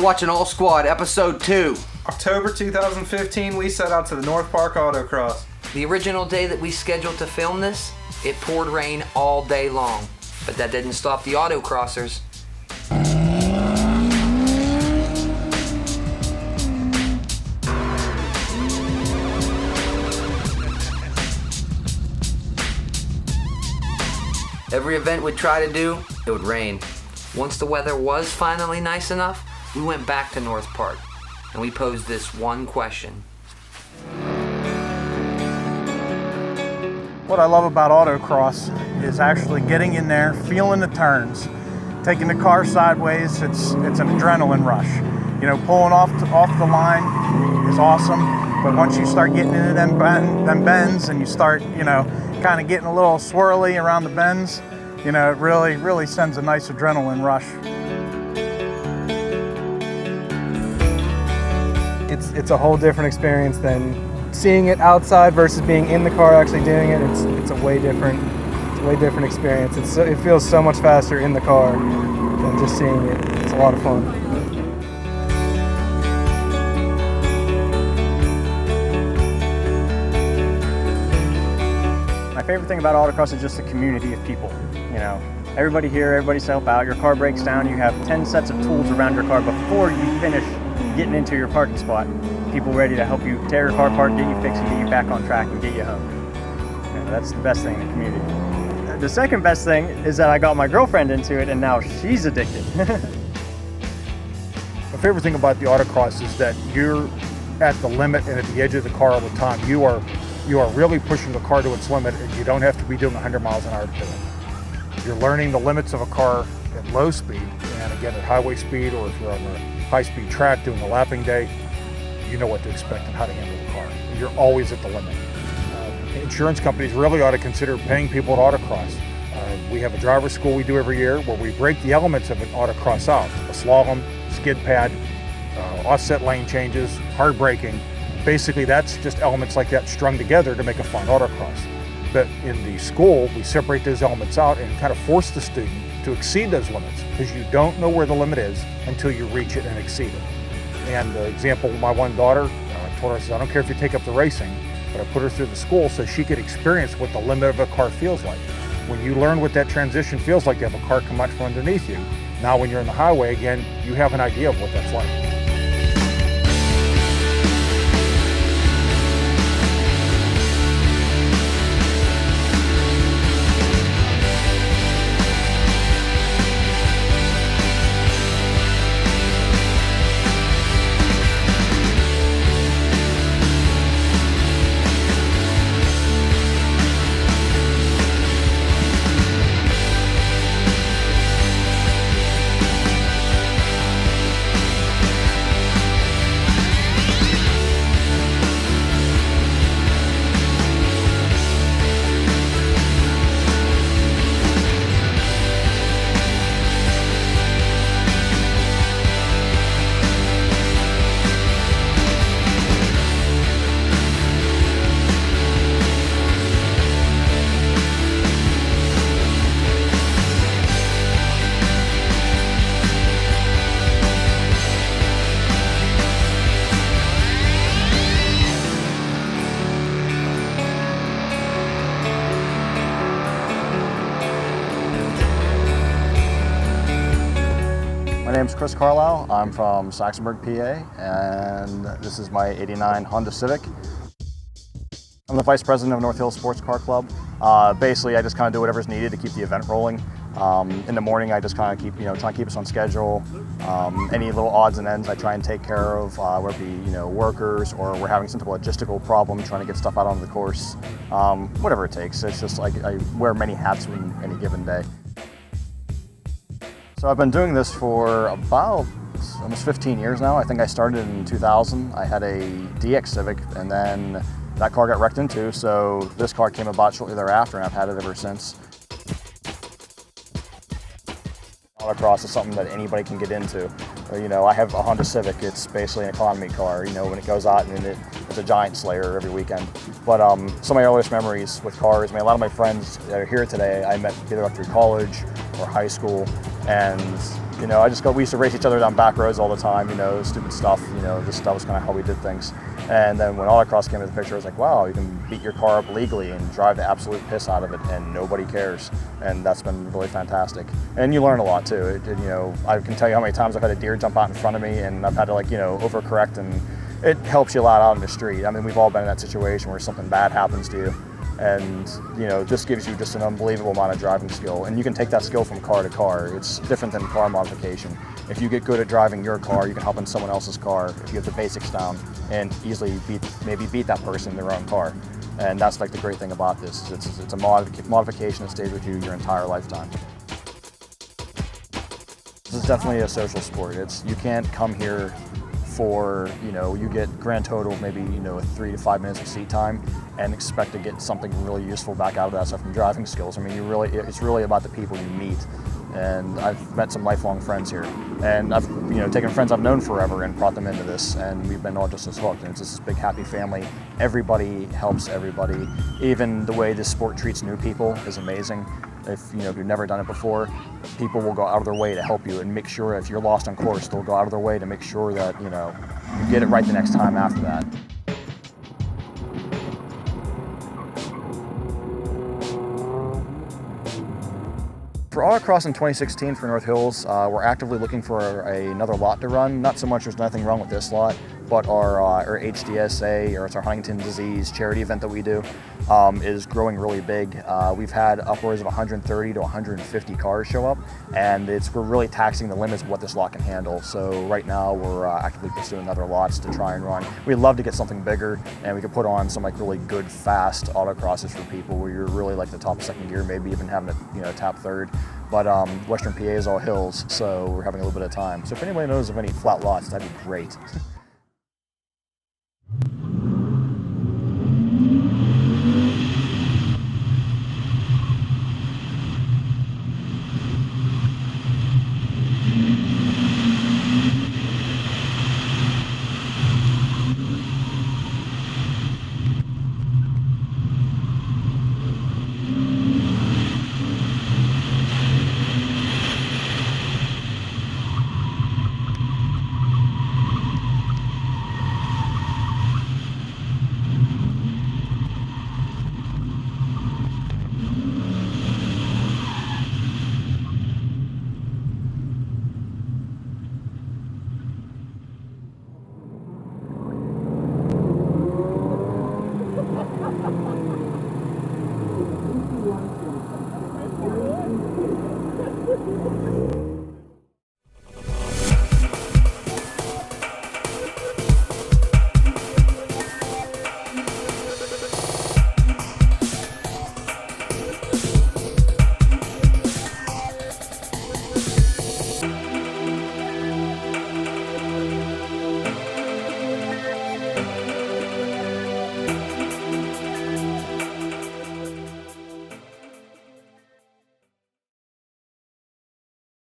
watching All Squad Episode 2. October 2015, we set out to the North Park Autocross. The original day that we scheduled to film this, it poured rain all day long. But that didn't stop the autocrossers. Every event we'd try to do, it would rain. Once the weather was finally nice enough, we went back to North Park, and we posed this one question. What I love about autocross is actually getting in there, feeling the turns, taking the car sideways. It's an adrenaline rush. You know, pulling off the line is awesome, but once you start getting into them bends and you start, you know, kind of getting a little swirly around the bends, you know, it really sends a nice adrenaline rush. It's a whole different experience than seeing it outside versus being in the car actually doing it. It's a way different experience. It feels so much faster in the car than just seeing it. It's a lot of fun. My favorite thing about autocross is just the community of people. You know, everybody here, everybody's help out. Your car breaks down, you have 10 sets of tools around your car before you finish getting into your parking spot. People ready to help you tear your car apart, get you fixed, and get you back on track and get you home. You know, that's the best thing in the community. The second best thing is that I got my girlfriend into it and now she's addicted. My favorite thing about the autocross is that you're at the limit and at the edge of the car all the time. You are really pushing the car to its limit, and you don't have to be doing 100 miles an hour to do it. You're learning the limits of a car at low speed, and again at highway speed, or if you're on the high-speed track doing the lapping day, you know what to expect and how to handle the car. You're always at the limit. Insurance companies really ought to consider paying people at autocross. We have a driver school we do every year where we break the elements of an autocross out. A slalom, skid pad, offset lane changes, hard braking. Basically, that's just elements like that strung together to make a fun autocross. But in the school, we separate those elements out and kind of force the student to exceed those limits, because you don't know where the limit is until you reach it and exceed it. And the example, my one daughter, I told her, I said, I don't care if you take up the racing, but I put her through the school so she could experience what the limit of a car feels like. When you learn what that transition feels like to have a car come out from underneath you, now when you're in the highway again, you have an idea of what that's like. My name's Chris Carlisle. I'm from Saxonburg, PA, and this is my '89 Honda Civic. I'm the vice president of North Hills Sports Car Club. Basically, I just kind of do whatever's needed to keep the event rolling. In the morning, I just kind of keep, trying to keep us on schedule. Any little odds and ends I try and take care of, whether it be, workers, or we're having some type of logistical problem trying to get stuff out onto the course. Whatever it takes. It's just like I wear many hats in any given day. So I've been doing this for about almost 15 years now. I think I started in 2000. I had a DX Civic, and then that car got wrecked into, so this car came about shortly thereafter, and I've had it ever since. Autocross is something that anybody can get into. I have a Honda Civic. It's basically an economy car, when it goes out, and it's a giant slayer every weekend. But some of my earliest memories with cars, a lot of my friends that are here today, I met either through college or high school, and You know, we used to race each other down back roads all the time, you know, stupid stuff, you know, just that was kind of how we did things. And then when Autocross came into the picture, I was like, wow, you can beat your car up legally and drive the absolute piss out of it and nobody cares. And that's been really fantastic. And you learn a lot too. You know, I can tell you how many times I've had a deer jump out in front of me and I've had to, like, you know, overcorrect, and it helps you a lot out in the street. I mean, we've all been in that situation where something bad happens to you. And, you know, this gives you just an unbelievable amount of driving skill. And you can take that skill from car to car. It's different than car modification. If you get good at driving your car, you can hop in someone else's car if you have the basics down and easily beat that person in their own car. And that's like the great thing about this. It's a modification that stays with you your entire lifetime. This is definitely a social sport. You can't come here for, you know, you get grand total of maybe, you know, 3 to 5 minutes of seat time and expect to get something really useful back out of that stuff from driving skills. I mean, it's really about the people you meet. And I've met some lifelong friends here. And I've, you know, taken friends I've known forever and brought them into this, and we've been all just as hooked. And it's just this big happy family. Everybody helps everybody. Even the way this sport treats new people is amazing. If you've never done it before, people will go out of their way to help you and make sure if you're lost on course, they'll go out of their way to make sure that, you know, you get it right the next time after that. For Autocross in 2016 for North Hills, we're actively looking for another lot to run. Not so much there's nothing wrong with this lot, but our HDSA, or it's our Huntington disease charity event that we do, is growing really big. We've had upwards of 130 to 150 cars show up, and we're really taxing the limits of what this lot can handle. So right now we're actively pursuing other lots to try and run. We'd love to get something bigger, and we could put on some like really good fast autocrosses for people where you're really like the top of second gear, maybe even having a tap third. But Western PA is all hills, so we're having a little bit of time. So if anybody knows of any flat lots, that'd be great.